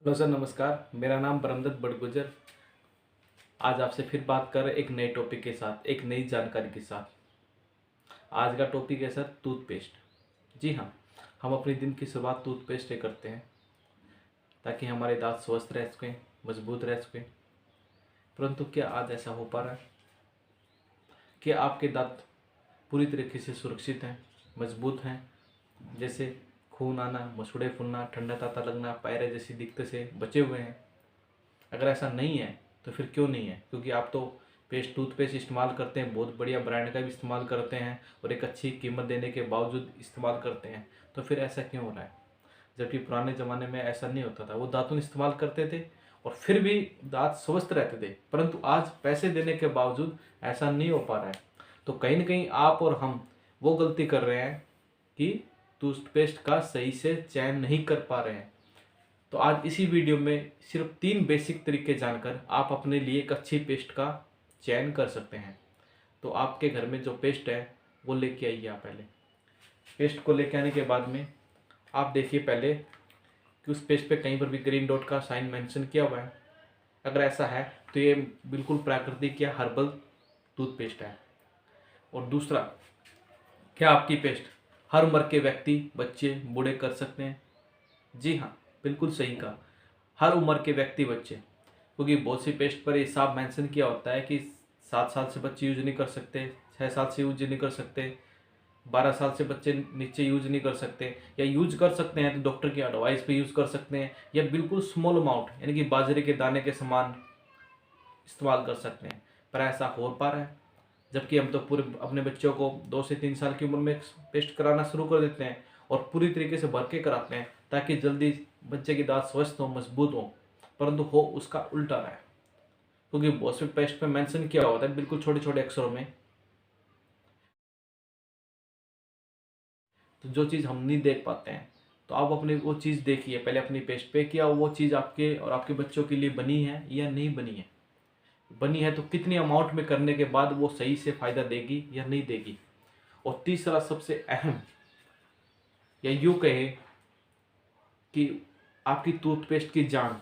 Hello sir, नमस्कार। मेरा नाम ब्रह्मदत्त बड़गुजर। आज आपसे फिर बात कर रहे एक नए टॉपिक के साथ, एक नई जानकारी के साथ। आज का टॉपिक है सर टूथपेस्ट। जी हाँ, हम अपने दिन की शुरुआत टूथपेस्ट से करते हैं ताकि हमारे दांत स्वस्थ रह सकें, मजबूत रह सकें। परंतु क्या आज ऐसा हो पा रहा है? क्या आपके दांत पूरी तरीके से सुरक्षित हैं, मजबूत हैं? जैसे खून आना, मसूड़े फूलना, ठंडा ताता लगना, पायरे जैसी दिक्कत से बचे हुए हैं? अगर ऐसा नहीं है तो फिर क्यों नहीं है? क्योंकि आप तो टूथपेस्ट इस्तेमाल करते हैं, बहुत बढ़िया ब्रांड का भी इस्तेमाल करते हैं और एक अच्छी कीमत देने के बावजूद इस्तेमाल करते हैं। तो फिर ऐसा क्यों हो रहा है? जबकि पुराने ज़माने में ऐसा नहीं होता था। वो दातुन इस्तेमाल करते थे और फिर भी दांत स्वस्थ रहते थे। परंतु आज पैसे देने के बावजूद ऐसा नहीं हो पा रहा है। तो कहीं ना कहीं आप और हम वो गलती कर रहे हैं कि टूथपेस्ट का सही से चयन नहीं कर पा रहे हैं। तो आज इसी वीडियो में सिर्फ 3 बेसिक तरीके जानकर आप अपने लिए एक अच्छी पेस्ट का चयन कर सकते हैं। तो आपके घर में जो पेस्ट है वो लेके आइए। आप पहले पेस्ट को लेके आने के बाद में आप देखिए पहले कि उस पेस्ट पे कहीं पर भी ग्रीन डॉट का साइन मेंशन किया हुआ है। अगर ऐसा है तो ये बिल्कुल प्राकृतिक या हर्बल टूथपेस्ट है। और दूसरा, क्या आपकी पेस्ट हर उम्र के व्यक्ति, बच्चे, बूढ़े कर सकते हैं? जी हाँ, बिल्कुल सही कहा। हर उम्र के व्यक्ति, बच्चे, क्योंकि बहुत सी पेस्ट पर ये साफ मेंशन किया होता है कि 7 साल से बच्चे यूज नहीं कर सकते, 6 साल से यूज नहीं कर सकते, 12 साल से बच्चे नीचे यूज नहीं कर सकते, या यूज कर सकते हैं तो डॉक्टर की एडवाइस पे यूज कर सकते हैं, या बिल्कुल स्मॉल अमाउंट यानी कि बाजरे के दाने के समान इस्तेमाल कर सकते हैं। पर ऐसा हो पा रहा है? जबकि हम तो पूरे अपने बच्चों को 2 से 3 साल की उम्र में पेस्ट कराना शुरू कर देते हैं और पूरी तरीके से भर के कराते हैं ताकि जल्दी बच्चे की दांत स्वस्थ हो, मजबूत हो। परंतु हो उसका उल्टा रहा है, क्योंकि बहुत से पेस्ट पे मेंशन किया होता है बिल्कुल छोटे छोटे अक्षरों में। तो जो चीज़ हम नहीं देख पाते हैं, तो आप अपनी वो चीज़ देखिए पहले अपनी पेस्ट पे, क्या वो चीज़ आपके और आपके बच्चों के लिए बनी है या नहीं बनी है। बनी है तो कितनी अमाउंट में करने के बाद वो सही से फ़ायदा देगी या नहीं देगी। और तीसरा सबसे अहम, या यूँ कहे कि आपकी टूथपेस्ट की जान।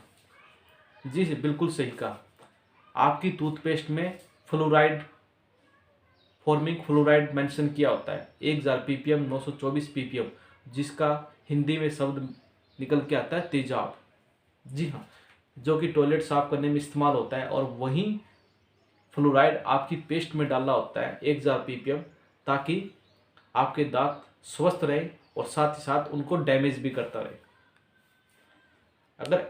जी बिल्कुल सही कहा। आपकी टूथपेस्ट में फ्लोराइड, फॉर्मिंग फ्लोराइड मेंशन किया होता है। 1000 ppm, 924 ppm, जिसका हिंदी में शब्द निकल के आता है तेजाब। जी हाँ, जो कि टॉयलेट साफ करने में इस्तेमाल होता है। और वही फ्लोराइड आपकी पेस्ट में डालना होता है 1000 ppm, ताकि आपके दांत स्वस्थ रहे और साथ ही साथ उनको डैमेज भी करता रहे। अगर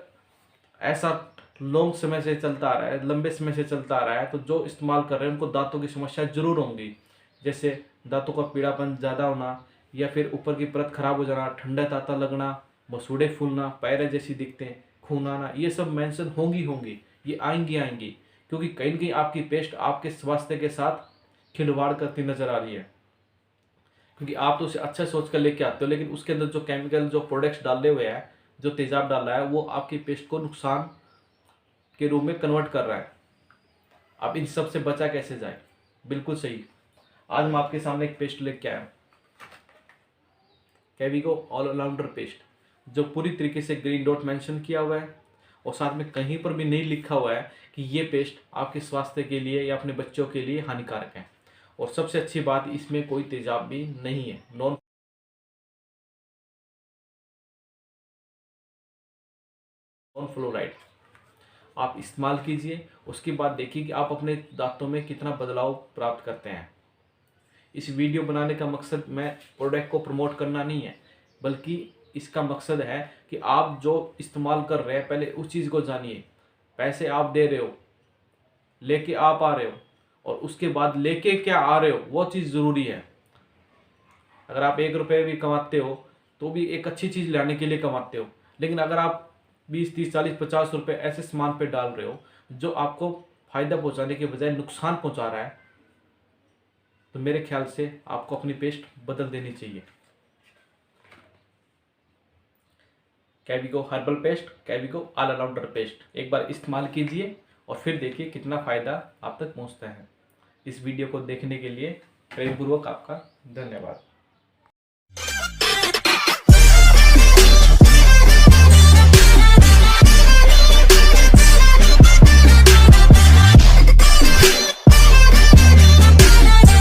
ऐसा लॉन्ग समय से चलता आ रहा है, लंबे समय से चलता आ रहा है, तो जो इस्तेमाल कर रहे हैं उनको दांतों की समस्या जरूर होंगी। जैसे दांतों का पीड़ापन ज़्यादा होना, या फिर ऊपर की परत खराब हो जाना, ठंडा ताता लगना, मसूड़े फूलना, पैरे जैसी दिखते, खून आना, ये सब मेंशन होंगी होंगी, ये आएंगी आएंगी। क्योंकि कहीं न कहीं आपकी पेस्ट आपके स्वास्थ्य के साथ खिलवाड़ करती नजर आ रही है। क्योंकि आप तो उसे अच्छा सोच कर लेके आते हो, लेकिन उसके अंदर जो केमिकल, जो प्रोडक्ट्स डाले हुए हैं, जो तेजाब डाल रहा है, वो आपकी पेस्ट को नुकसान के रूप में कन्वर्ट कर रहा है। अब इन सब से बचा कैसे जाए? बिल्कुल सही। आज मैं आपके सामने एक पेस्ट लेके आया हूं, कैविको ऑलराउंडर पेस्ट, जो पूरी तरीके से ग्रीन डॉट मेंशन किया हुआ है और साथ में कहीं पर भी नहीं लिखा हुआ है कि ये पेस्ट आपके स्वास्थ्य के लिए या अपने बच्चों के लिए हानिकारक है। और सबसे अच्छी बात, इसमें कोई तेजाब भी नहीं है, नॉन फ्लोराइड। आप इस्तेमाल कीजिए, उसके बाद देखिए कि आप अपने दांतों में कितना बदलाव प्राप्त करते हैं। इस वीडियो बनाने का मकसद मैं प्रोडक्ट को प्रमोट करना नहीं है, बल्कि इसका मकसद है कि आप जो इस्तेमाल कर रहे हैं पहले उस चीज़ को जानिए। पैसे आप दे रहे हो, लेके आप आ रहे हो, और उसके बाद लेके क्या आ रहे हो वो चीज़ ज़रूरी है। अगर आप 1 रुपये भी कमाते हो तो भी एक अच्छी चीज़ लाने के लिए कमाते हो, लेकिन अगर आप 20, 30, 40, 50 रुपये ऐसे सामान पे डाल रहे हो जो आपको फ़ायदा पहुंचाने के बजाय नुकसान पहुंचा रहा है, तो मेरे ख्याल से आपको अपनी पेस्ट बदल देनी चाहिए। कैविको हर्बल पेस्ट, कैविको ऑल राउंडर पेस्ट एक बार इस्तेमाल कीजिए और फिर देखिए कितना फ़ायदा आप तक पहुंचता है। इस वीडियो को देखने के लिए प्रेमपूर्वक आपका धन्यवाद।